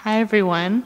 Hi, everyone.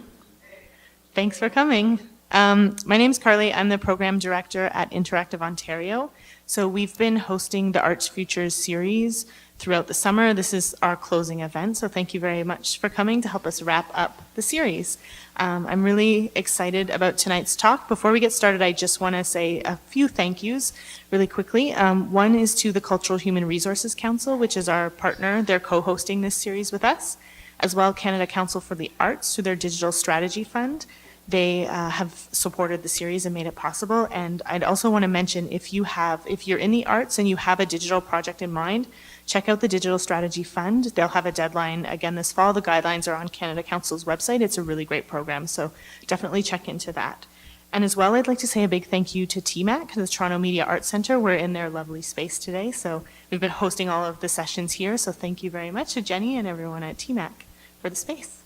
Thanks for coming. My name's Carly. I'm the program director at Interactive Ontario. So we've been hosting the Arts Futures series throughout the summer. This is our closing event, so thank you very much for coming to help us wrap up the series. I'm really excited about tonight's talk. Before we get started, I just want to say a few thank yous really quickly. One is to the Cultural Human Resources Council, which is our partner. They're co-hosting this series with us, as well Canada Council for the Arts through their Digital Strategy Fund. They have supported the series and made it possible. And I'd also want to mention, if you're in the arts and you have a digital project in mind, check out the Digital Strategy Fund. They'll have a deadline again this fall. The guidelines are on Canada Council's website. It's a really great program, so definitely check into that. And as well, I'd like to say a big thank you to TMAC, the Toronto Media Arts Centre. We're in their lovely space today, so we've been hosting all of the sessions here, so thank you very much to Jenny and everyone at TMAC for the space.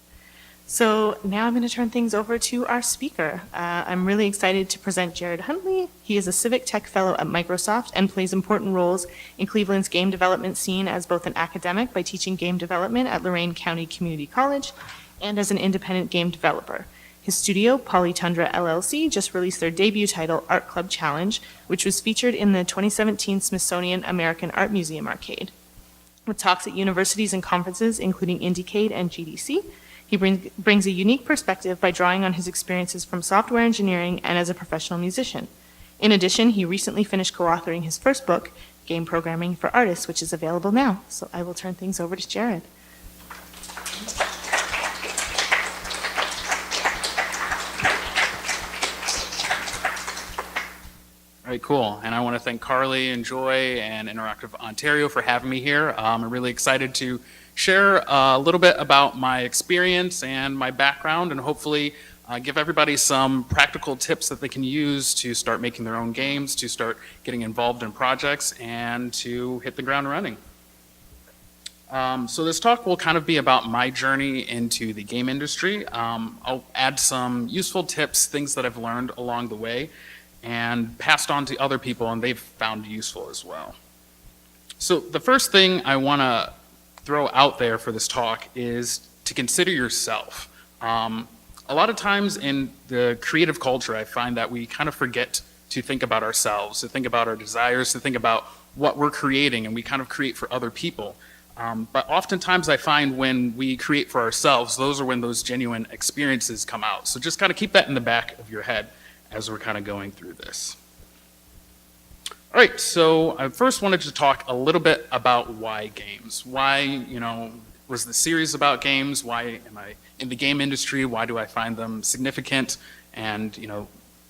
So now I'm going to turn things over to our speaker. I'm really excited to present Jarryd Huntley. He is a Civic Tech Fellow at Microsoft and plays important roles in Cleveland's game development scene as both an academic by teaching game development at Lorain County Community College and as an independent game developer. His studio, Polytundra LLC, just released their debut title, Art Club Challenge, which was featured in the 2017 Smithsonian American Art Museum Arcade. With talks at universities and conferences, including Indiecade and GDC, he brings a unique perspective by drawing on his experiences from software engineering and as a professional musician. In addition, he recently finished co-authoring his first book, Game Programming for Artists, which is available now. So I will turn things over to Jarryd. All right, cool. And I want to thank Carly and Joy and Interactive Ontario for having me here. I'm really excited to share a little bit about my experience and my background, and hopefully give everybody some practical tips that they can use to start making their own games, to start getting involved in projects, and to hit the ground running. So this talk will kind of be about my journey into the game industry. I'll add some useful tips, things that I've learned along the way, and passed on to other people, and they've found useful as well. So the first thing I want to throw out there for this talk is to consider yourself. A lot of times in the creative culture, I find that we kind of forget to think about ourselves, to think about our desires, to think about what we're creating, and we kind of create for other people. But oftentimes I find when we create for ourselves, those are when those genuine experiences come out. So just kind of keep that in the back of your head as we're kind of going through this. All right, so I first wanted to talk a little bit about why games. Why, was the series about games? Why am I in the game industry? Why do I find them significant and,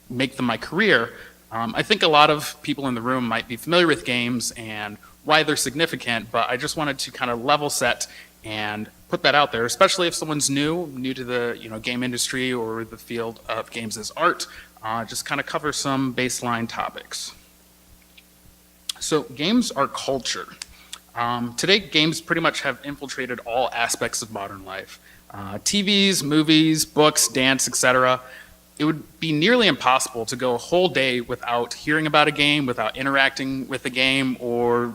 make them my career? I think a lot of people in the room might be familiar with games and why they're significant, but I just wanted to kind of level set and put that out there, especially if someone's new to the game industry or the field of games as art, just kind of cover some baseline topics. So games are culture. Today, games pretty much have infiltrated all aspects of modern life. TVs, movies, books, dance, etc. It would be nearly impossible to go a whole day without hearing about a game, without interacting with a game, or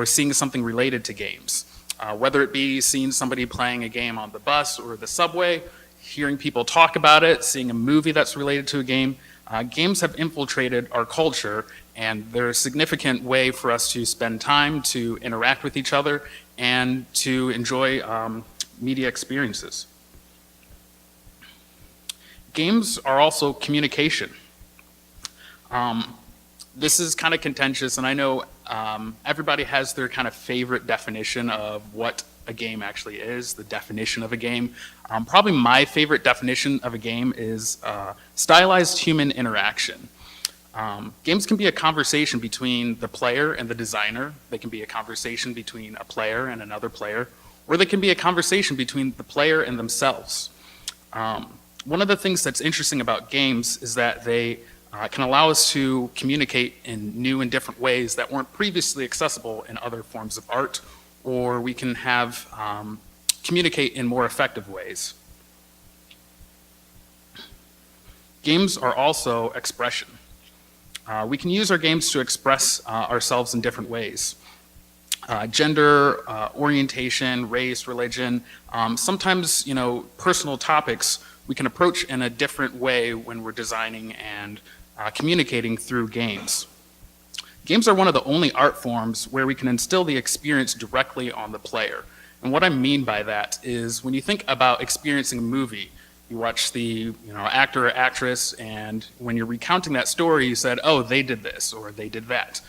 seeing something related to games. Whether it be seeing somebody playing a game on the bus or the subway, hearing people talk about it, seeing a movie that's related to a game, games have infiltrated our culture, and they're a significant way for us to spend time, to interact with each other, and to enjoy media experiences. Games are also communication. This is kind of contentious, and I know everybody has their kind of favorite definition of what a game actually is, the definition of a game. Probably my favorite definition of a game is stylized human interaction. Games can be a conversation between the player and the designer. They can be a conversation between a player and another player, or they can be a conversation between the player and themselves. One of the things that's interesting about games is that they can allow us to communicate in new and different ways that weren't previously accessible in other forms of art, or we can have communicate in more effective ways. Games are also expression. We can use our games to express ourselves in different ways. gender, orientation, race, religion. Sometimes, personal topics we can approach in a different way when we're designing and communicating through games. Games are one of the only art forms where we can instill the experience directly on the player. And what I mean by that is when you think about experiencing a movie, you watch the actor or actress, and when you're recounting that story, you said, oh, they did this or they did that.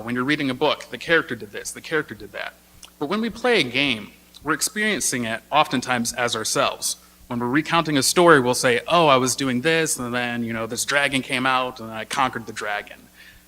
When you're reading a book, the character did this, the character did that. But when we play a game, we're experiencing it oftentimes as ourselves. When we're recounting a story, we'll say, oh, I was doing this, and then this dragon came out, and I conquered the dragon.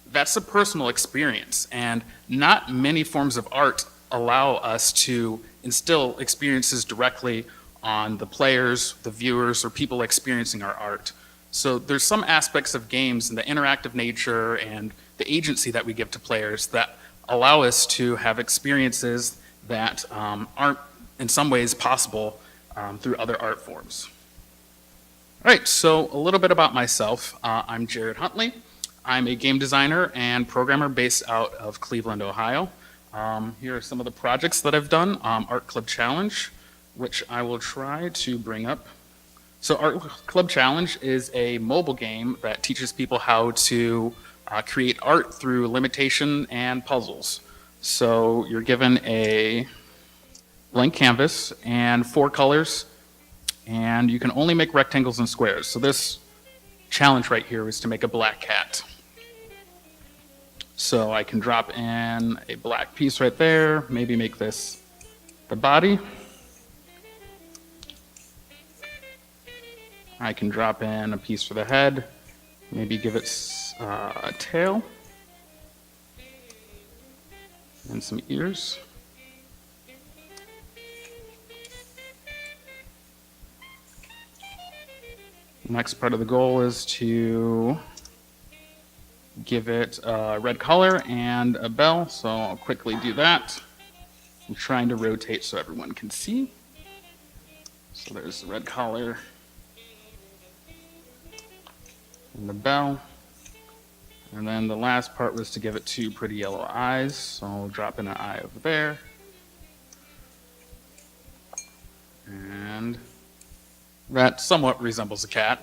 That's a personal experience, and not many forms of art allow us to instill experiences directly on the players, the viewers, or people experiencing our art. So there's some aspects of games and the interactive nature and the agency that we give to players that allow us to have experiences that aren't in some ways possible through other art forms. All right, so a little bit about myself. I'm Jarryd Huntley. I'm a game designer and programmer based out of Cleveland, Ohio. Here are some of the projects that I've done. Art Club Challenge, which I will try to bring up. So Art Club Challenge is a mobile game that teaches people how to create art through limitation and puzzles. So you're given a blank canvas and 4 colors, and you can only make rectangles and squares. So this challenge right here is to make a black cat. So I can drop in a black piece right there, maybe make this the body. I can drop in a piece for the head, maybe give it a tail and some ears. The next part of the goal is to give it a red color and a bell, so I'll quickly do that. I'm trying to rotate so everyone can see. So there's the red collar and the bell. And then the last part was to give it 2 pretty yellow eyes, so I'll drop in an eye over there. And that somewhat resembles a cat.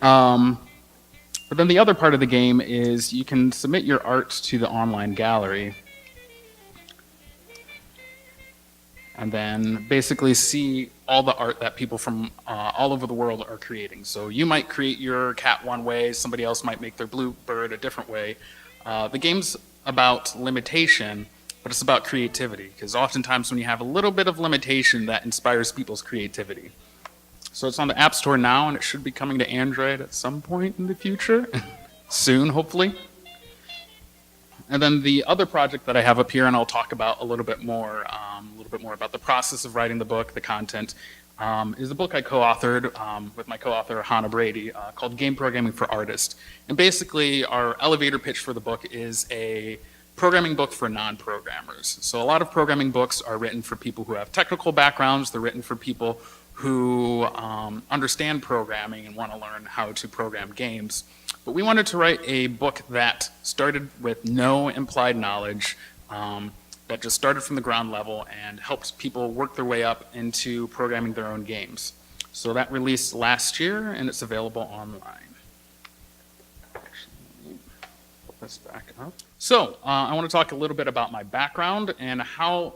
But then the other part of the game is you can submit your art to the online gallery and then basically see all the art that people from all over the world are creating. So you might create your cat one way, somebody else might make their bluebird a different way. The game's about limitation, but it's about creativity, because oftentimes when you have a little bit of limitation, that inspires people's creativity. So it's on the App Store now, and it should be coming to Android at some point in the future. Soon, hopefully. And then the other project that I have up here, and I'll talk about a little bit more about the process of writing the book, the content, is a book I co-authored with my co-author Hannah Brady called Game Programming for Artists. And basically, our elevator pitch for the book is a programming book for non-programmers. So a lot of programming books are written for people who have technical backgrounds. They're written for people who understand programming and want to learn how to program games. But we wanted to write a book that started with no implied knowledge, that just started from the ground level and helped people work their way up into programming their own games. So that released last year, and it's available online. Actually, let me put this back up. So I want to talk a little bit about my background and how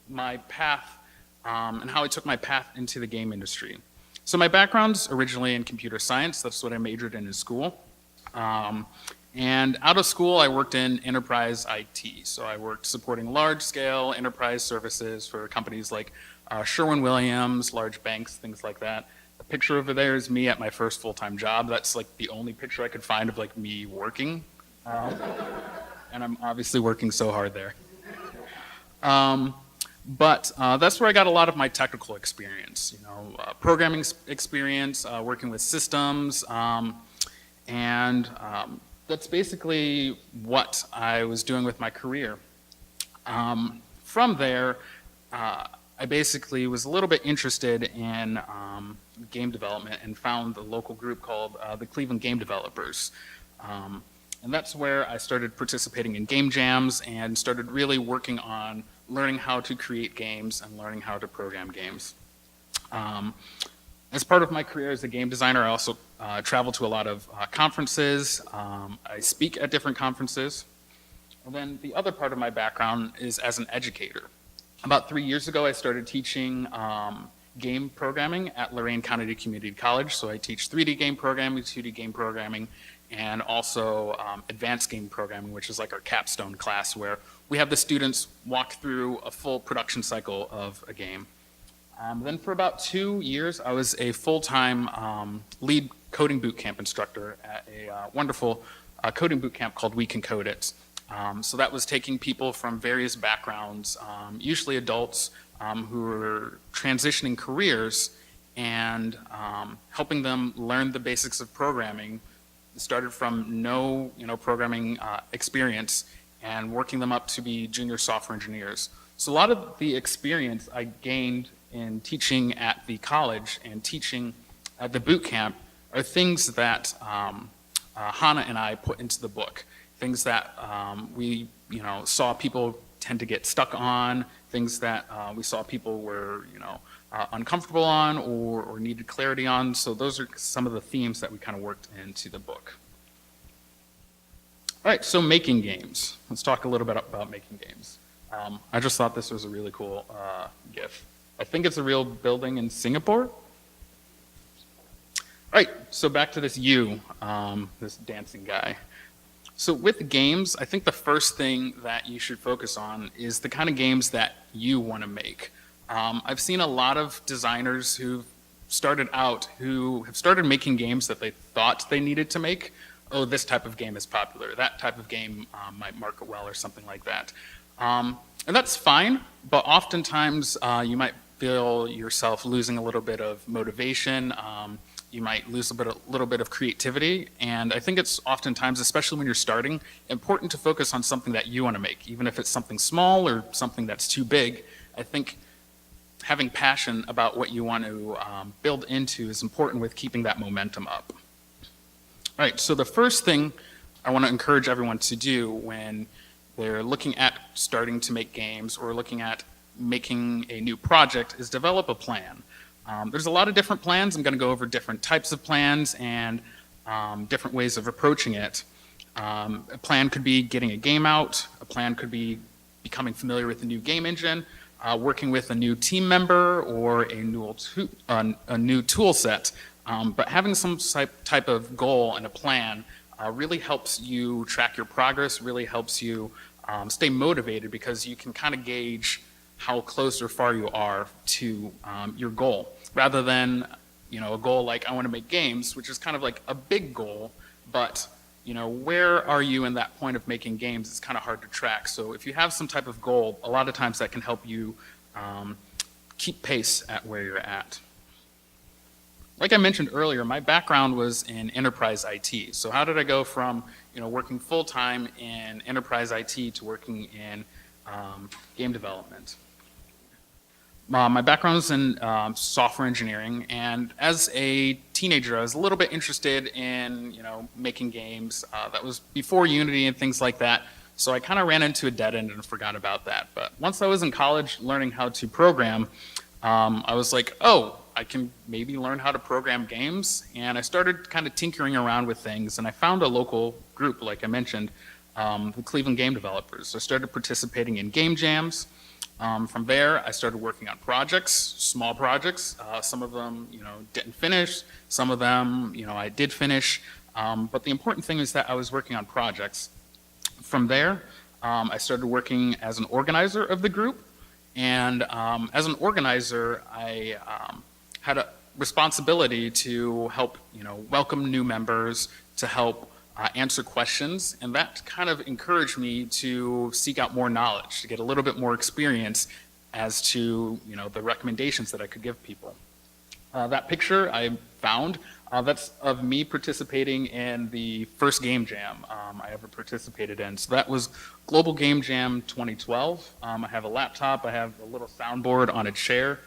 my path and how I took my path into the game industry. So my background's originally in computer science. That's what I majored in school. And out of school, I worked in enterprise IT. So I worked supporting large-scale enterprise services for companies like Sherwin-Williams, large banks, things like that. The picture over there is me at my first full-time job. That's like the only picture I could find of like me working. And I'm obviously working so hard there. But that's where I got a lot of my technical experience, programming experience, working with systems, and that's basically what I was doing with my career. From there, I basically was a little bit interested in game development and found the local group called the Cleveland Game Developers. And that's where I started participating in game jams and started really working on learning how to create games and learning how to program games. As part of my career as a game designer, I also travel to a lot of conferences. I speak at different conferences. And then the other part of my background is as an educator. About 3 years ago, I started teaching game programming at Lorain County Community College. So I teach 3D game programming, 2D game programming, and also advanced game programming, which is like our capstone class where we have the students walk through a full production cycle of a game. Then for about 2 years, I was a full-time lead coding bootcamp instructor at a wonderful coding bootcamp called We Can Code It. So that was taking people from various backgrounds, usually adults who were transitioning careers, and helping them learn the basics of programming. Started from no programming experience and working them up to be junior software engineers. So a lot of the experience I gained in teaching at the college and teaching at the boot camp are things that Hannah and I put into the book. Things that we saw people tend to get stuck on, things that we saw people were uncomfortable on or needed clarity on. So those are some of the themes that we kind of worked into the book. All right, so making games. Let's talk a little bit about making games. I just thought this was a really cool GIF. I think it's a real building in Singapore. All right, so back to this this dancing guy. So with games, I think the first thing that you should focus on is the kind of games that you want to make. I've seen a lot of designers who have started making games that they thought they needed to make. Oh, this type of game is popular. That type of game might market well or something like that. And that's fine, but oftentimes you might feel yourself losing a little bit of motivation. You might lose a little bit of creativity. And I think it's oftentimes, especially when you're starting, important to focus on something that you want to make, even if it's something small or something that's too big. I think having passion about what you want to build into is important with keeping that momentum up. All right, so the first thing I want to encourage everyone to do when they're looking at starting to make games or looking at making a new project is develop a plan. There's a lot of different plans. I'm going to go over different types of plans and different ways of approaching it. A plan could be getting a game out. A plan could be becoming familiar with a new game engine, working with a new team member or a new tool set. But having some type of goal and a plan really helps you track your progress, really helps you stay motivated because you can kind of gauge how close or far you are to your goal. Rather than a goal like I want to make games, which is kind of like a big goal, but where are you in that point of making games? It's kind of hard to track. So if you have some type of goal, a lot of times that can help you keep pace at where you're at. Like I mentioned earlier, my background was in enterprise IT. So how did I go from working full-time in enterprise IT to working in game development? My background is in software engineering, and as a teenager, I was a little bit interested in making games. That was before Unity and things like that. So I kind of ran into a dead end and forgot about that. But once I was in college learning how to program, I was like, oh, I can maybe learn how to program games. And I started kind of tinkering around with things, and I found a local group, like I mentioned, the Cleveland Game Developers. So I started participating in game jams. From there, I started working on projects, small projects. Some of them, didn't finish. Some of them, I did finish. But the important thing is that I was working on projects. From there, I started working as an organizer of the group. And as an organizer, I had a responsibility to help, welcome new members, to help answer questions, and that kind of encouraged me to seek out more knowledge, to get a little bit more experience as to the recommendations that I could give people. That picture I found, that's of me participating in the first game jam I ever participated in. So that was Global Game Jam 2012. I have a laptop, I have a little soundboard on a chair.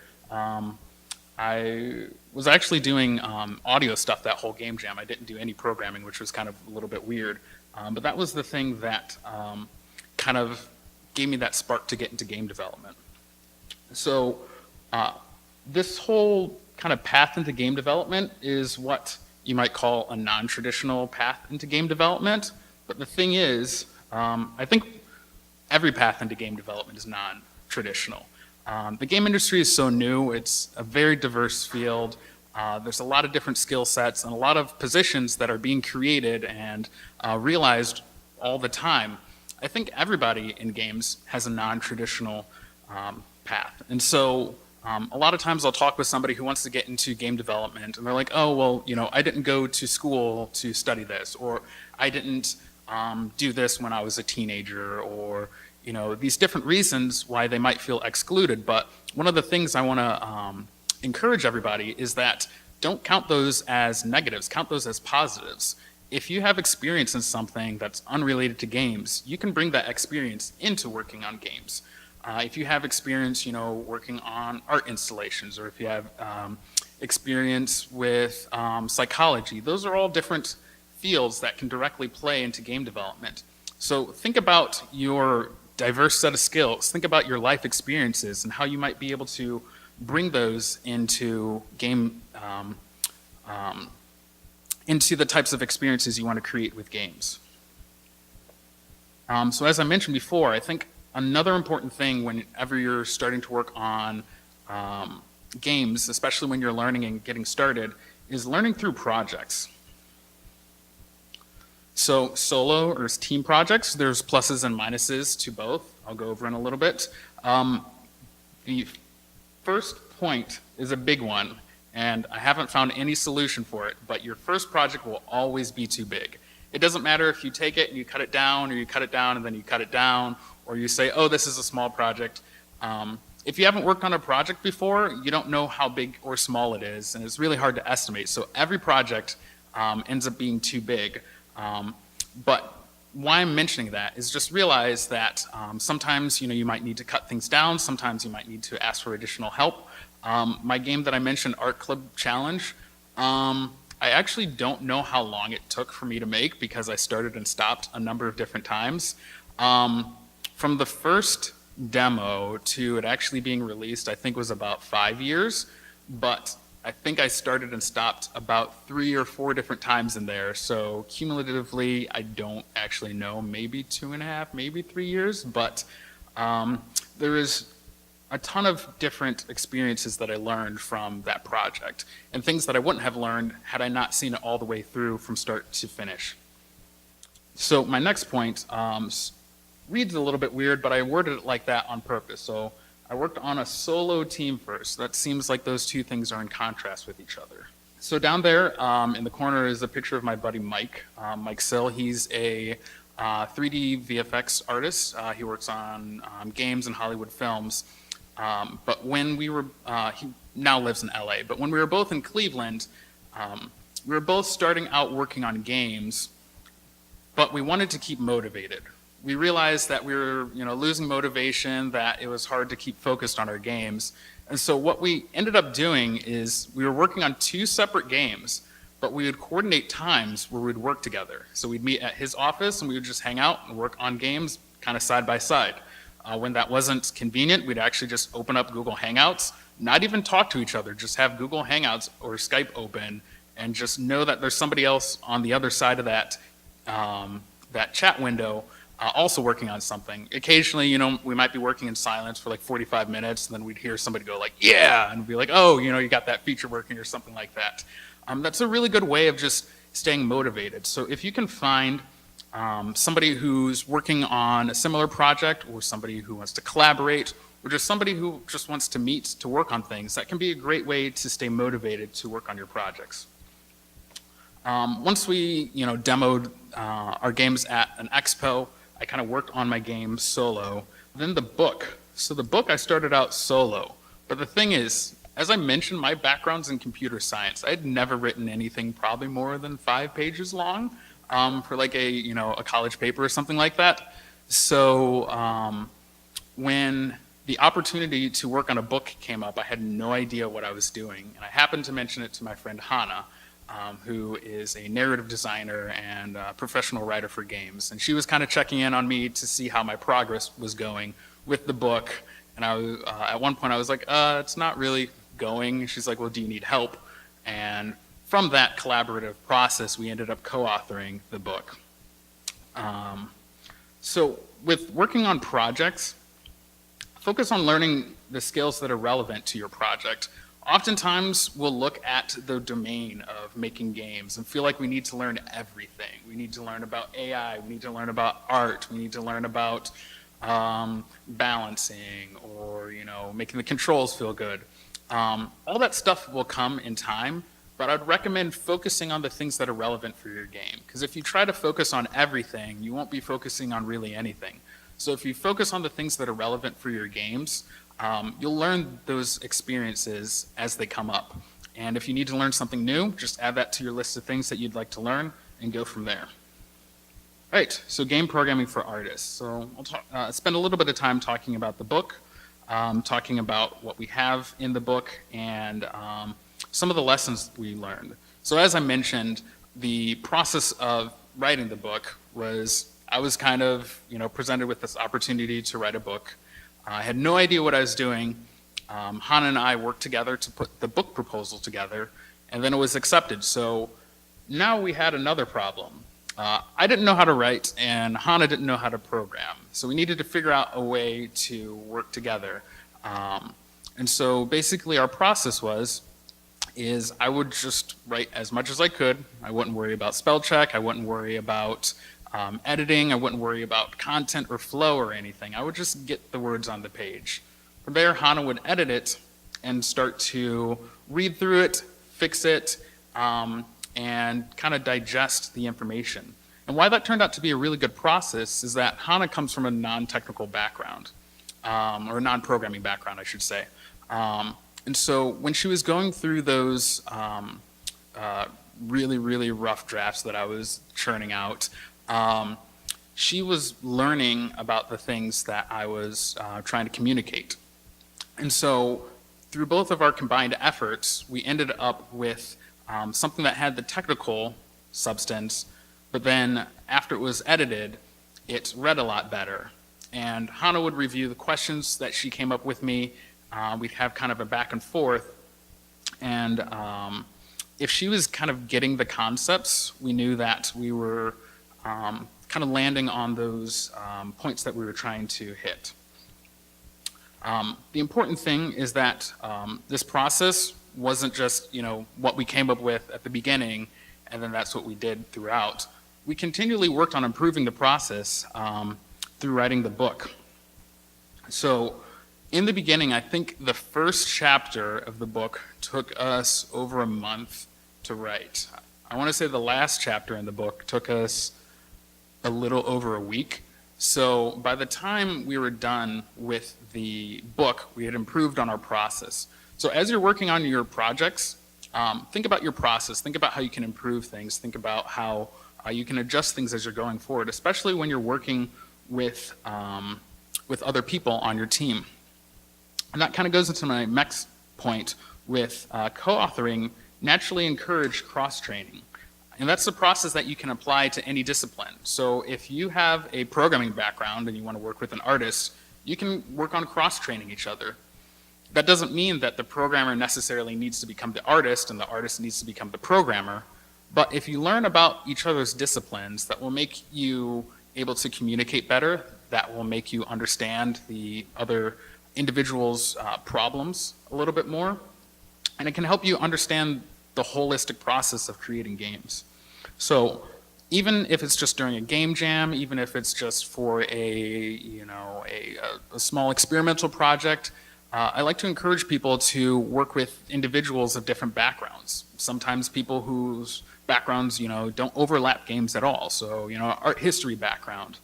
I was actually doing audio stuff that whole game jam. I didn't do any programming, which was kind of a little bit weird. But that was the thing that kind of gave me that spark to get into game development. So this whole kind of path into game development is what you might call a non-traditional path into game development. But the thing is, I think every path into game development is non-traditional. The game industry is so new, it's a very diverse field. There's a lot of different skill sets and a lot of positions that are being created and realized all the time. I think everybody in games has a non-traditional path. And so a lot of times I'll talk with somebody who wants to get into game development and they're like, oh, well, I didn't go to school to study this, or I didn't do this when I was a teenager, or these different reasons why they might feel excluded. But one of the things I want to encourage everybody is that don't count those as negatives, count those as positives. If you have experience in something that's unrelated to games, you can bring that experience into working on games. If you have experience, working on art installations, or if you have experience with psychology, those are all different fields that can directly play into game development. So think about your diverse set of skills, think about your life experiences and how you might be able to bring those into into the types of experiences you want to create with games. So as I mentioned before, I think another important thing whenever you're starting to work on games, especially when you're learning and getting started, is learning through projects. So solo or team projects, there's pluses and minuses to both. I'll go over in a little bit. The first point is a big one, and I haven't found any solution for it, but your first project will always be too big. It doesn't matter if you take it and you cut it down, or you cut it down and then you cut it down, or you say, oh, this is a small project. If you haven't worked on a project before, you don't know how big or small it is, and it's really hard to estimate. So every project ends up being too big. But why I'm mentioning that is just realize that sometimes you might need to cut things down, sometimes you might need to ask for additional help. My game that I mentioned, Art Club Challenge, I actually don't know how long it took for me to make because I started and stopped a number of different times. From the first demo to it actually being released, I think was about 5 years, but I think I started and stopped about 3 or 4 different times in there. So cumulatively, I don't actually know, maybe 2.5, maybe 3 years, but there is a ton of different experiences that I learned from that project and things that I wouldn't have learned had I not seen it all the way through from start to finish. So my next point reads a little bit weird, but I worded it like that on purpose. So I worked on a solo team first. That seems like those two things are in contrast with each other. So down there in the corner is a picture of my buddy Mike. Mike Sill, he's a 3D VFX artist. He works on games and Hollywood films. But when we were, he now lives in LA, but when we were both in Cleveland, we were both starting out working on games, but we wanted to keep motivated. We realized that we were losing motivation, that it was hard to keep focused on our games. And so what we ended up doing is we were working on 2 separate games, but we would coordinate times where we'd work together. So we'd meet at his office and we would just hang out and work on games kind of side by side. When that wasn't convenient, we'd actually just open up Google Hangouts, not even talk to each other, just have Google Hangouts or Skype open and just know that there's somebody else on the other side of that, that chat window also working on something. Occasionally, we might be working in silence for like 45 minutes, and then we'd hear somebody go like, yeah, and we'd be like, oh, you got that feature working or something like that. That's a really good way of just staying motivated. So if you can find somebody who's working on a similar project, or somebody who wants to collaborate, or just somebody who just wants to meet to work on things, that can be a great way to stay motivated to work on your projects. Once we demoed our games at an expo, I kind of worked on my game solo. Then the book. So the book I started out solo. But the thing is, as I mentioned, my background's in computer science. I had never written anything probably more than 5 pages long for like a college paper or something like that. So when the opportunity to work on a book came up, I had no idea what I was doing. And I happened to mention it to my friend Hannah. who is a narrative designer and a professional writer for games. And she was kind of checking in on me to see how my progress was going with the book. And I was, at one point I was like, it's not really going. She's like, well, do you need help? And from that collaborative process, we ended up co-authoring the book. So with working on projects, focus on learning the skills that are relevant to your project. Oftentimes, we'll look at the domain of making games and feel like we need to learn everything. We need to learn about AI, we need to learn about art, we need to learn about balancing or making the controls feel good. All that stuff will come in time, but I'd recommend focusing on the things that are relevant for your game. Because if you try to focus on everything, you won't be focusing on really anything. So if you focus on the things that are relevant for your games, you'll learn those experiences as they come up. And if you need to learn something new, just add that to your list of things that you'd like to learn and go from there. All right, so game programming for artists. So I'll spend a little bit of time talking about the book, talking about what we have in the book, and some of the lessons we learned. So as I mentioned, the process of writing the book was, I was kind of presented with this opportunity to write a book. I had no idea what I was doing. Hannah and I worked together to put the book proposal together, and then it was accepted. So now we had another problem. I didn't know how to write, and Hannah didn't know how to program. So we needed to figure out a way to work together. And so basically our process is I would just write as much as I could. I wouldn't worry about spell check. I wouldn't worry about editing. I wouldn't worry about content or flow or anything. I would just get the words on the page. From there, Hannah would edit it and start to read through it, fix it, and kind of digest the information. And why that turned out to be a really good process is that Hannah comes from a non-technical background, or a non-programming background, I should say. And so when she was going through those really, really rough drafts that I was churning out, she was learning about the things that I was trying to communicate. And so through both of our combined efforts, we ended up with something that had the technical substance, but then after it was edited, it read a lot better. And Hannah would review the questions that she came up with me. We'd have kind of a back and forth. And if she was kind of getting the concepts, we knew that we were kind of landing on those points that we were trying to hit. The important thing is that this process wasn't just what we came up with at the beginning, and then that's what we did throughout. We continually worked on improving the process through writing the book. So in the beginning, I think the first chapter of the book took us over a month to write. I want to say the last chapter in the book took us a little over a week. So by the time we were done with the book, we had improved on our process. So as you're working on your projects, think about your process, think about how you can improve things, think about how you can adjust things as you're going forward, especially when you're working with other people on your team. And that kind of goes into my next point with co-authoring. Naturally encourage cross-training. And that's the process that you can apply to any discipline. So if you have a programming background and you want to work with an artist, you can work on cross-training each other. That doesn't mean that the programmer necessarily needs to become the artist and the artist needs to become the programmer. But if you learn about each other's disciplines, that will make you able to communicate better, that will make you understand the other individual's problems a little bit more, and it can help you understand the holistic process of creating games. So even if it's just during a game jam, even if it's just for a small experimental project, I like to encourage people to work with individuals of different backgrounds. Sometimes people whose backgrounds don't overlap games at all. So art history background.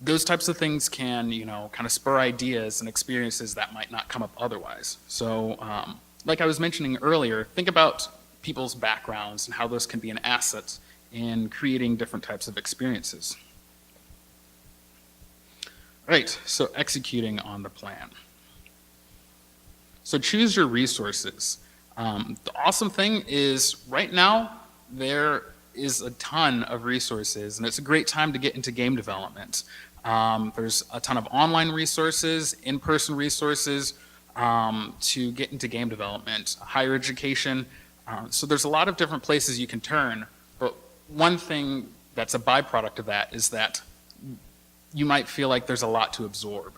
Those types of things can kind of spur ideas and experiences that might not come up otherwise. So like I was mentioning earlier, think about people's backgrounds and how those can be an asset in creating different types of experiences. Right, so executing on the plan. So choose your resources. The awesome thing is right now there is a ton of resources, and it's a great time to get into game development. There's a ton of online resources, in-person resources to get into game development, higher education. So there's a lot of different places you can turn, but one thing that's a byproduct of that is that you might feel like there's a lot to absorb.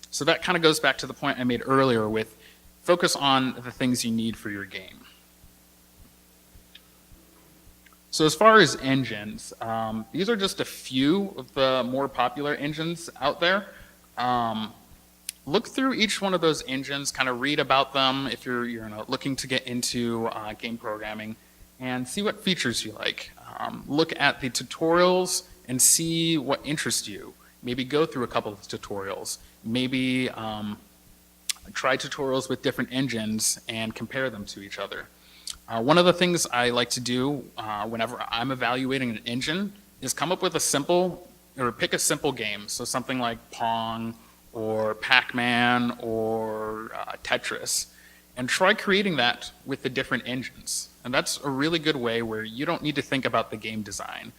So that kind of goes back to the point I made earlier with focus on the things you need for your game. So as far as engines, these are just a few of the more popular engines out there. Look through each one of those engines, kind of read about them if you're looking to get into game programming, and see what features you like. Look at the tutorials and see what interests you. Maybe go through a couple of tutorials. Maybe try tutorials with different engines and compare them to each other. One of the things I like to do whenever I'm evaluating an engine is come up with pick a simple game. So something like Pong or Pac-Man or Tetris, and try creating that with the different engines. And that's a really good way where you don't need to think about the game design.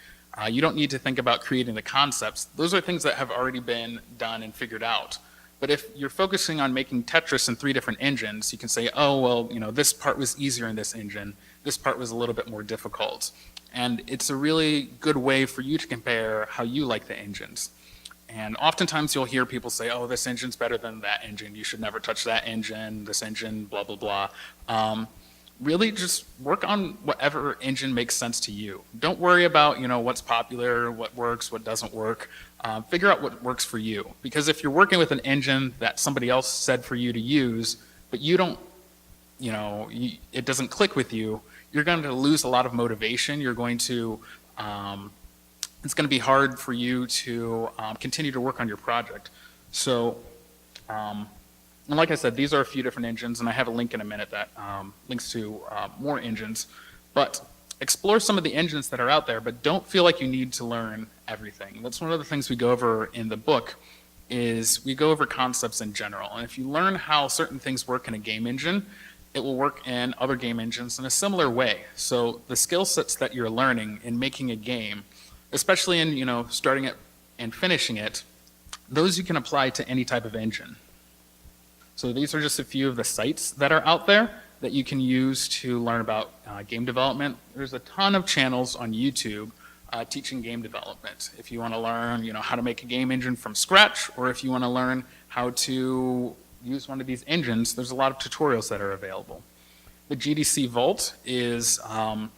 You don't need to think about creating the concepts. Those are things that have already been done and figured out. But if you're focusing on making Tetris in 3 different engines, you can say, oh, well, this part was easier in this engine. This part was a little bit more difficult. And it's a really good way for you to compare how you like the engines. And oftentimes you'll hear people say, oh, this engine's better than that engine. You should never touch that engine, this engine, blah, blah, blah. Really just work on whatever engine makes sense to you. Don't worry about what's popular, what works, what doesn't work. Figure out what works for you. Because if you're working with an engine that somebody else said for you to use, but you don't, it doesn't click with you, you're going to lose a lot of motivation. You're going to, it's going to be hard for you to continue to work on your project. So, and like I said, these are a few different engines, and I have a link in a minute that links to more engines. But explore some of the engines that are out there, but don't feel like you need to learn everything. That's one of the things we go over in the book, is we go over concepts in general. And if you learn how certain things work in a game engine, it will work in other game engines in a similar way. So the skill sets that you're learning in making a game, especially in starting it and finishing it, those you can apply to any type of engine. So these are just a few of the sites that are out there that you can use to learn about game development. There's a ton of channels on YouTube teaching game development. If you want to learn, how to make a game engine from scratch, or if you want to learn how to use one of these engines, there's a lot of tutorials that are available. The GDC Vault is the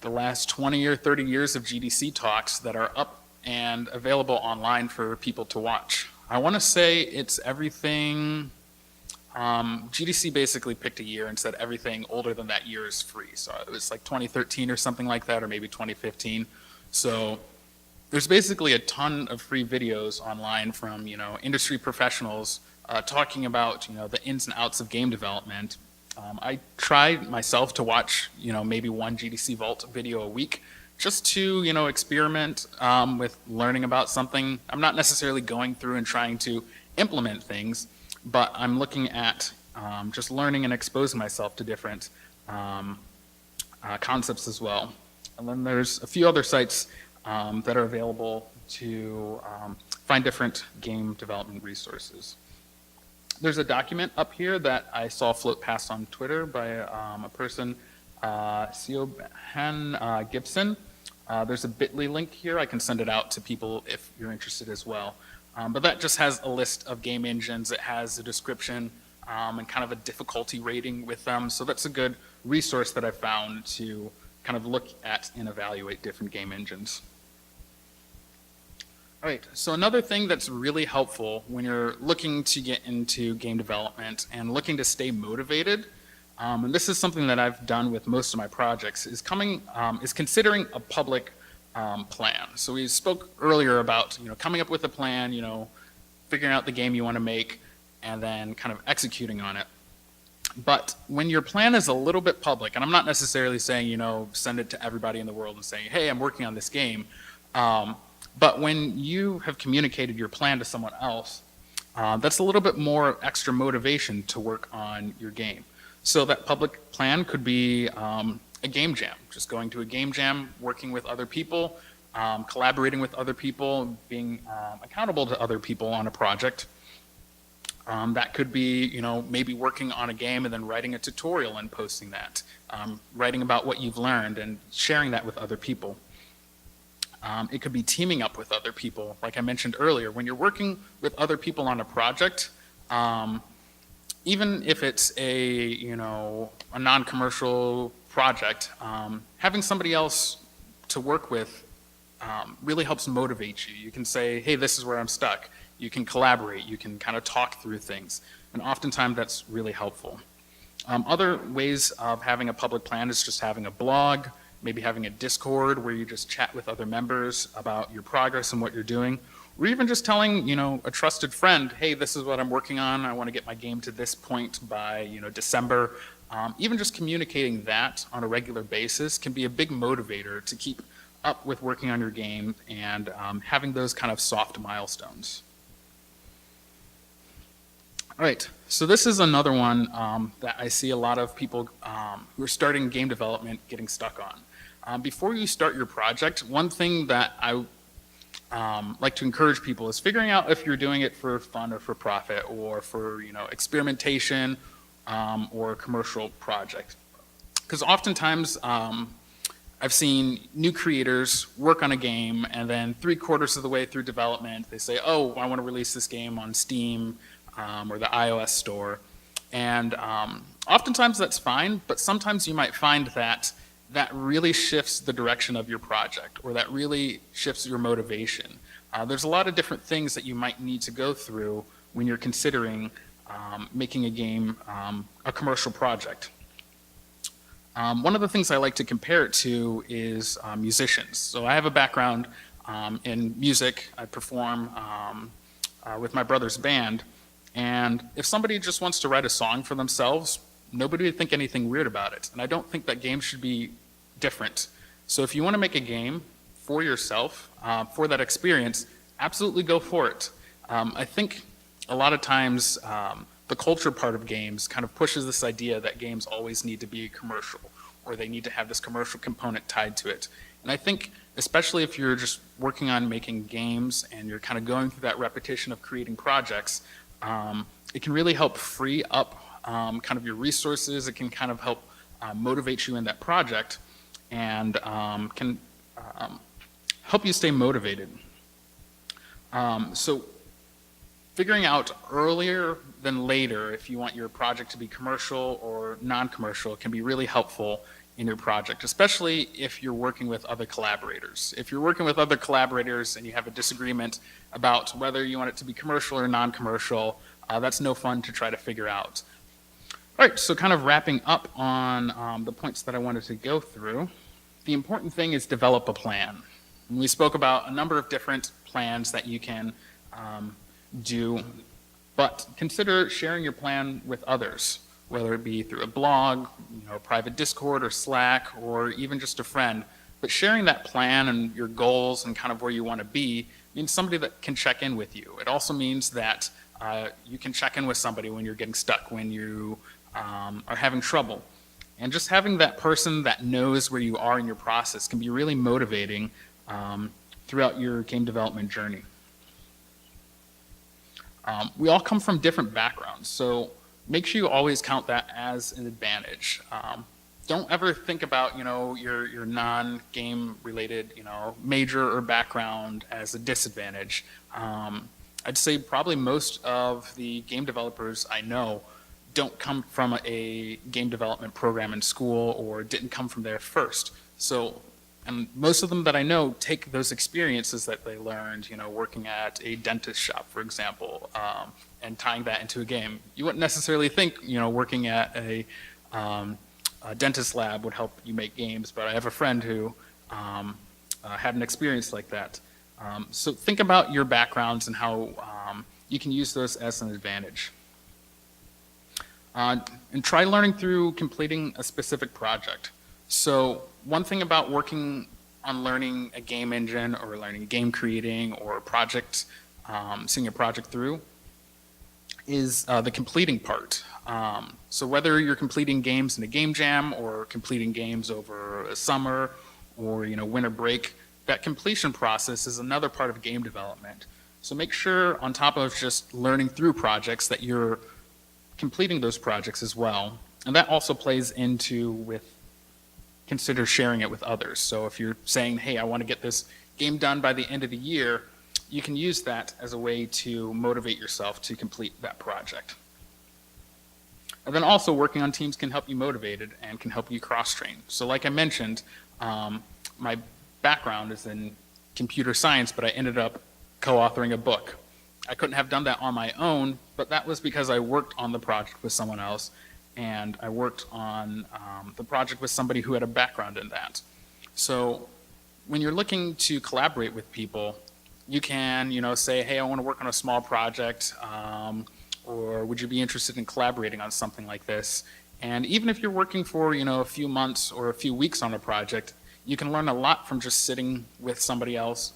last 20 or 30 years of GDC talks that are up and available online for people to watch. I want to say it's everything. GDC basically picked a year and said everything older than that year is free. So it was like 2013 or something like that, or maybe 2015. So there's basically a ton of free videos online from industry professionals talking about the ins and outs of game development. I try myself to watch maybe one GDC Vault video a week, just to experiment with learning about something. I'm not necessarily going through and trying to implement things, but I'm looking at just learning and exposing myself to different concepts as well. And then there's a few other sites that are available to find different game development resources. There's a document up here that I saw float past on Twitter by a person, Siobhan Gibson. There's a bit.ly link here. I can send it out to people if you're interested as well. But that just has a list of game engines. It has a description and kind of a difficulty rating with them. So that's a good resource that I found to kind of look at and evaluate different game engines. All right, so another thing that's really helpful when you're looking to get into game development and looking to stay motivated, and this is something that I've done with most of my projects, is considering a public plan. So we spoke earlier about coming up with a plan, figuring out the game you want to make, and then kind of executing on it. But when your plan is a little bit public, and I'm not necessarily saying send it to everybody in the world and saying, hey, I'm working on this game, but when you have communicated your plan to someone else, that's a little bit more extra motivation to work on your game. So that public plan could be a game jam, just going to a game jam, working with other people, collaborating with other people, being accountable to other people on a project. That could be, maybe working on a game and then writing a tutorial and posting that, writing about what you've learned and sharing that with other people. It could be teaming up with other people. Like I mentioned earlier, when you're working with other people on a project, even if it's a non-commercial project, having somebody else to work with really helps motivate you. You can say, hey, this is where I'm stuck. You can collaborate, you can kind of talk through things, and oftentimes that's really helpful. Other ways of having a public plan is just having a blog, maybe having a Discord where you just chat with other members about your progress and what you're doing, or even just telling a trusted friend, hey, this is what I'm working on, I want to get my game to this point by December. Even just communicating that on a regular basis can be a big motivator to keep up with working on your game and having those kind of soft milestones. All right, so this is another one that I see a lot of people who are starting game development getting stuck on. Before you start your project, one thing that I like to encourage people is figuring out if you're doing it for fun or for profit or for experimentation or a commercial project. Because oftentimes I've seen new creators work on a game and then 3/4 of the way through development they say, oh, I want to release this game on Steam or the iOS store. And oftentimes that's fine, but sometimes you might find that that really shifts the direction of your project, or that really shifts your motivation. There's a lot of different things that you might need to go through when you're considering making a game a commercial project. One of the things I like to compare it to is musicians. So I have a background in music. I perform with my brother's band. And if somebody just wants to write a song for themselves, nobody would think anything weird about it. And I don't think that games should be different. So if you want to make a game for yourself, for that experience, absolutely go for it. I think a lot of times the culture part of games kind of pushes this idea that games always need to be commercial, or they need to have this commercial component tied to it. And I think, especially if you're just working on making games and you're kind of going through that repetition of creating projects, it can really help free up kind of your resources. It can kind of help motivate you in that project and can help you stay motivated. So figuring out earlier than later if you want your project to be commercial or non-commercial can be really helpful in your project, especially if you're working with other collaborators. If you're working with other collaborators and you have a disagreement about whether you want it to be commercial or non-commercial, that's no fun to try to figure out. All right, so kind of wrapping up on the points that I wanted to go through, the important thing is develop a plan. And we spoke about a number of different plans that you can do, but consider sharing your plan with others, whether it be through a blog, a private Discord or Slack, or even just a friend. But sharing that plan and your goals and kind of where you want to be means somebody that can check in with you. It also means that you can check in with somebody when you're getting stuck, when you are having trouble. And just having that person that knows where you are in your process can be really motivating throughout your game development journey. We all come from different backgrounds, so make sure you always count that as an advantage. Don't ever think about your non-game related major or background as a disadvantage. I'd say probably most of the game developers I know don't come from a game development program in school or didn't come from there first. So, and most of them that I know take those experiences that they learned, working at a dentist shop, for example, and tying that into a game. You wouldn't necessarily think, working at a dentist lab would help you make games, but I have a friend who had an experience like that. So think about your backgrounds and how you can use those as an advantage. And try learning through completing a specific project. So one thing about working on learning a game engine or learning game creating or a project, seeing a project through, is the completing part. So whether you're completing games in a game jam or completing games over a summer or winter break, that completion process is another part of game development. So make sure, on top of just learning through projects, that you're completing those projects as well. And that also plays into consider sharing it with others. So if you're saying, hey, I want to get this game done by the end of the year, you can use that as a way to motivate yourself to complete that project. And then also working on teams can help you motivated and can help you cross-train. So like I mentioned, my background is in computer science, but I ended up co-authoring a book. I couldn't have done that on my own, but that was because I worked on the project with someone else, and I worked on the project with somebody who had a background in that. So when you're looking to collaborate with people, you can say, hey, I want to work on a small project, or would you be interested in collaborating on something like this? And even if you're working for a few months or a few weeks on a project, you can learn a lot from just sitting with somebody else,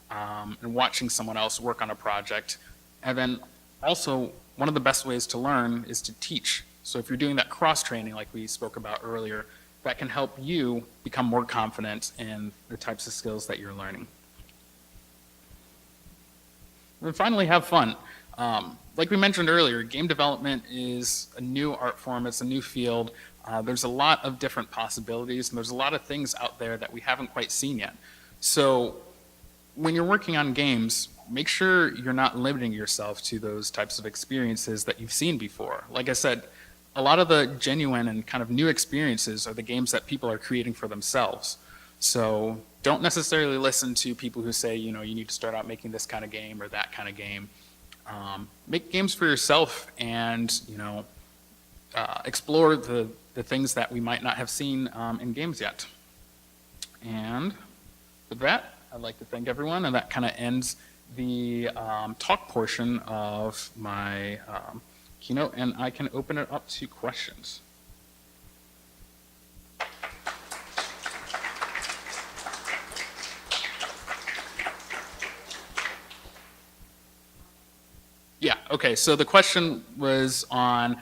and watching someone else work on a project. And then also, one of the best ways to learn is to teach. So if you're doing that cross-training like we spoke about earlier, that can help you become more confident in the types of skills that you're learning. And finally, have fun. Like we mentioned earlier, game development is a new art form, it's a new field. There's a lot of different possibilities, and there's a lot of things out there that we haven't quite seen yet. So when you're working on games, make sure you're not limiting yourself to those types of experiences that you've seen before. Like I said, a lot of the genuine and kind of new experiences are the games that people are creating for themselves. So don't necessarily listen to people who say, you need to start out making this kind of game or that kind of game. Make games for yourself and, explore the things that we might not have seen in games yet. And with that, I'd like to thank everyone, and that kind of ends the talk portion of my keynote, and I can open it up to questions. Yeah, okay, so the question was on,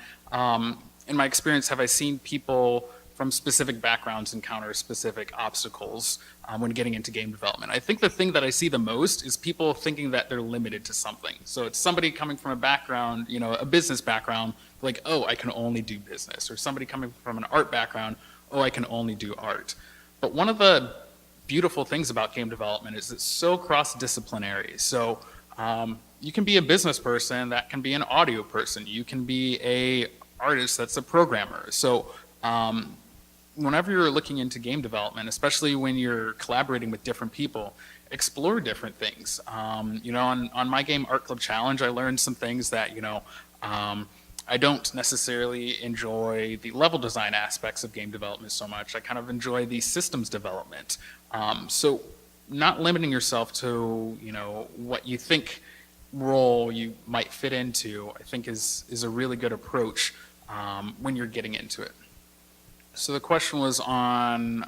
in my experience, have I seen people from specific backgrounds encounter specific obstacles when getting into game development? I think the thing that I see the most is people thinking that they're limited to something. So it's somebody coming from a background, a business background, like, oh, I can only do business. Or somebody coming from an art background, oh, I can only do art. But one of the beautiful things about game development is it's so cross-disciplinary. So you can be a business person that can be an audio person. You can be a artist that's a programmer. So whenever you're looking into game development, especially when you're collaborating with different people, explore different things. On my game Art Club Challenge, I learned some things that, I don't necessarily enjoy the level design aspects of game development so much. I kind of enjoy the systems development. So not limiting yourself to, what you think role you might fit into, I think is a really good approach when you're getting into it. So the question was on,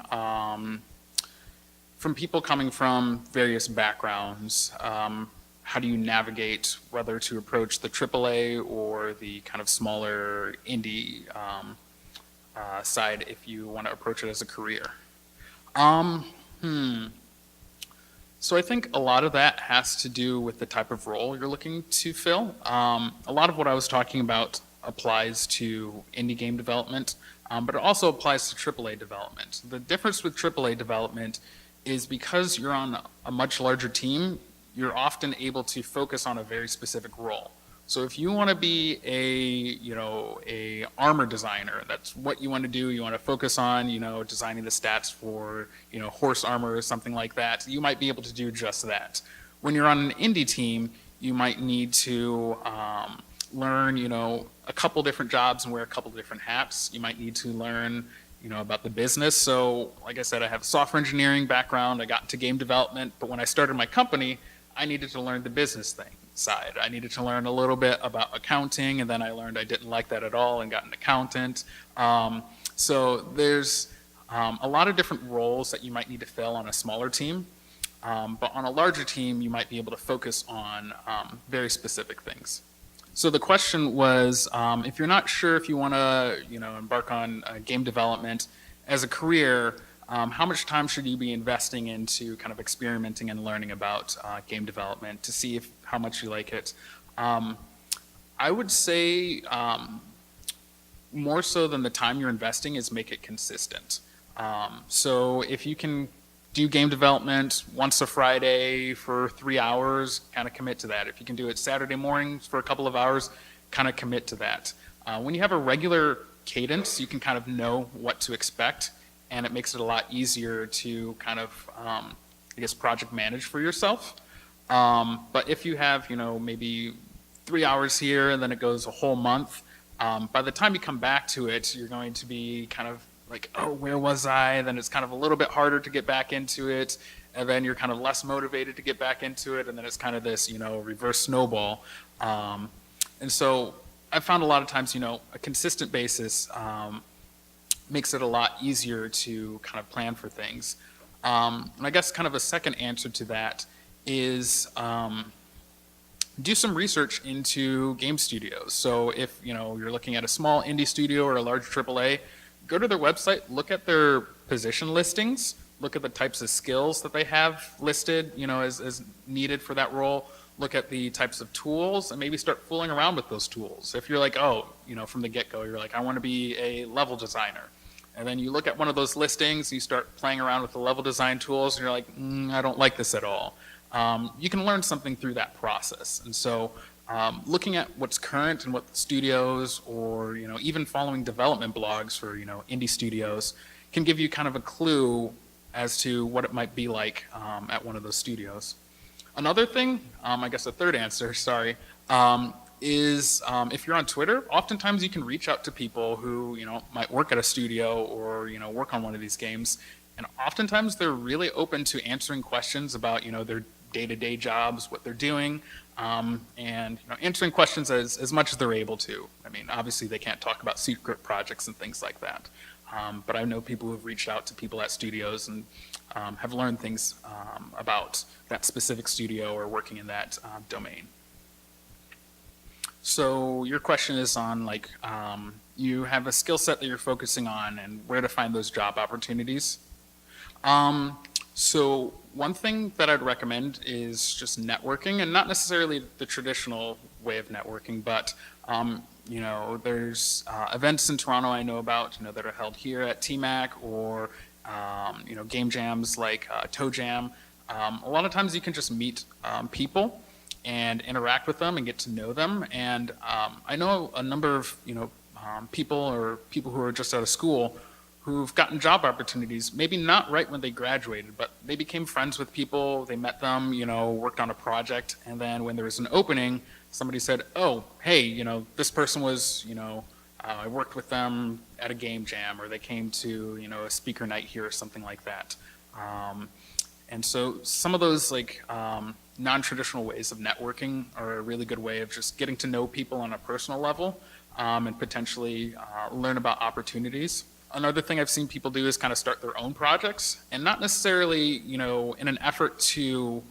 from people coming from various backgrounds, how do you navigate whether to approach the AAA or the kind of smaller indie side if you want to approach it as a career? So I think a lot of that has to do with the type of role you're looking to fill. A lot of what I was talking about applies to indie game development, but it also applies to AAA development. The difference with AAA development is because you're on a much larger team, you're often able to focus on a very specific role. So if you want to be a armor designer, that's what you want to do. You want to focus on, designing the stats for, horse armor or something like that. You might be able to do just that. When you're on an indie team, you might need to learn, a couple different jobs and wear a couple different hats. You might need to learn, about the business. So like I said, I have a software engineering background. I got into game development, but when I started my company, I needed to learn the business side. I needed to learn a little bit about accounting, and then I learned I didn't like that at all and got an accountant. So there's a lot of different roles that you might need to fill on a smaller team, but on a larger team, you might be able to focus on very specific things. So the question was, if you're not sure if you want to, embark on game development as a career, how much time should you be investing into kind of experimenting and learning about game development to see how much you like it? I would say more so than the time you're investing is make it consistent. So if you can do game development once a Friday for 3 hours, kind of commit to that. If you can do it Saturday mornings for a couple of hours, kind of commit to that. When you have a regular cadence, you can kind of know what to expect, and it makes it a lot easier to kind of, project manage for yourself. But if you have, maybe 3 hours here and then it goes a whole month, by the time you come back to it, you're going to be kind of like, oh, where was I? Then it's kind of a little bit harder to get back into it. And then you're kind of less motivated to get back into it. And then it's kind of this, reverse snowball. And so I found a lot of times, a consistent basis makes it a lot easier to kind of plan for things. And I guess kind of a second answer to that is do some research into game studios. So if you're looking at a small indie studio or a large AAA, go to their website, look at their position listings, look at the types of skills that they have listed, as needed for that role. Look at the types of tools and maybe start fooling around with those tools. If you're like, from the get-go, you're like, I want to be a level designer. And then you look at one of those listings, you start playing around with the level design tools, and you're like, I don't like this at all. You can learn something through that process. And so looking at what's current and what the studios or, even following development blogs for, indie studios can give you kind of a clue as to what it might be like at one of those studios. Another thing, I guess a third answer, sorry, is if you're on Twitter, oftentimes you can reach out to people who, might work at a studio or, work on one of these games. And oftentimes they're really open to answering questions about, their day-to-day jobs, what they're doing, and answering questions as much as they're able to. I mean, obviously they can't talk about secret projects and things like that. But I know people who have reached out to people at studios and have learned things about that specific studio or working in that domain. So your question is on you have a skill set that you're focusing on and where to find those job opportunities. So one thing that I'd recommend is just networking, and not necessarily the traditional way of networking, but there's events in Toronto I know about, that are held here at TMAC or game jams like Toe Jam. A lot of times you can just meet people and interact with them and get to know them. And I know a number of people or people who are just out of school who've gotten job opportunities, maybe not right when they graduated, but they became friends with people, they met them, worked on a project, and then when there was an opening, somebody said, oh, hey, this person was, I worked with them at a game jam, or they came to, a speaker night here or something like that. And so some of those non-traditional ways of networking are a really good way of just getting to know people on a personal level and potentially learn about opportunities. Another thing I've seen people do is kind of start their own projects, and not necessarily, in an effort to,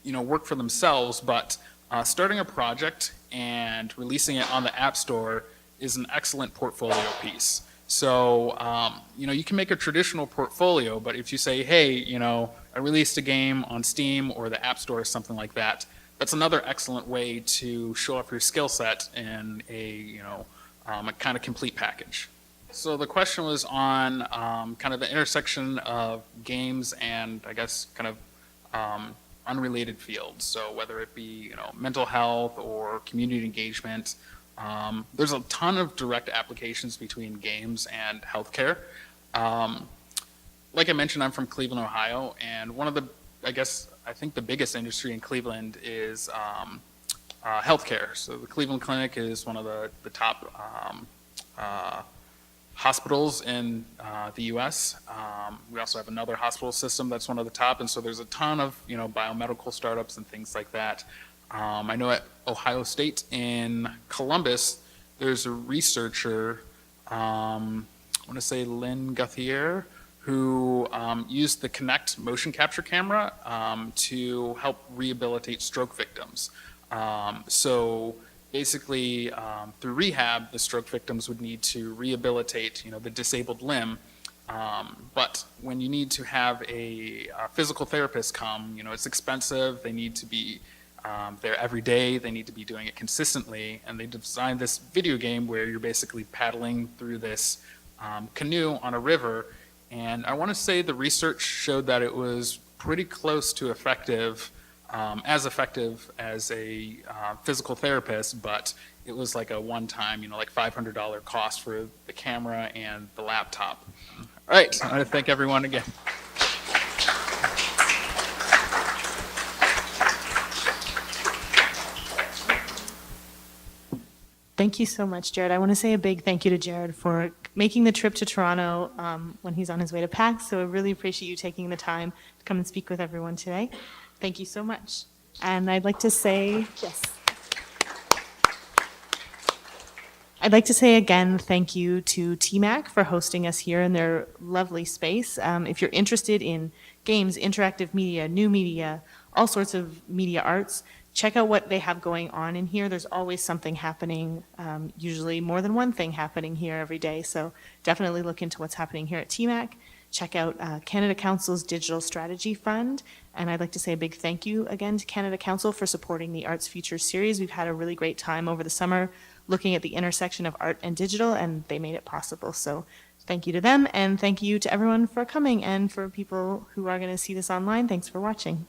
work for themselves, but starting a project and releasing it on the App Store is an excellent portfolio piece. So, you can make a traditional portfolio, but if you say, hey, I released a game on Steam or the App Store or something like that, that's another excellent way to show off your skill set in a kind of complete package. So the question was on kind of the intersection of games and I guess kind of unrelated fields. So whether it be mental health or community engagement, there's a ton of direct applications between games and healthcare. Like I mentioned, I'm from Cleveland, Ohio, and one of the I think the biggest industry in Cleveland is healthcare. So the Cleveland Clinic is one of the top hospitals in the U.S. We also have another hospital system that's one of the top, and so there's a ton of biomedical startups and things like that. I know at Ohio State in Columbus, there's a researcher, I want to say Lynn Gauthier, who used the Kinect motion capture camera to help rehabilitate stroke victims. So basically, through rehab, the stroke victims would need to rehabilitate, the disabled limb. But when you need to have a physical therapist come, it's expensive. They need to be there every day. They need to be doing it consistently. And they designed this video game where you're basically paddling through this canoe on a river. And I want to say the research showed that it was pretty close to effective as a physical therapist, but it was like a one-time, like $500 cost for the camera and the laptop. All right, I want to thank everyone again. Thank you so much, Jarryd. I want to say a big thank you to Jarryd for making the trip to Toronto when he's on his way to PAX. So I really appreciate you taking the time to come and speak with everyone today. Thank you so much. And I'd like to say, yes. I'd like to say again, thank you to TMAC for hosting us here in their lovely space. If you're interested in games, interactive media, new media, all sorts of media arts, check out what they have going on in here. There's always something happening, usually more than one thing happening here every day. So definitely look into what's happening here at TMAC. Check out Canada Council's Digital Strategy Fund. And I'd like to say a big thank you again to Canada Council for supporting the Arts Futures series. We've had a really great time over the summer looking at the intersection of art and digital, and they made it possible. So thank you to them, and thank you to everyone for coming, and for people who are going to see this online, thanks for watching.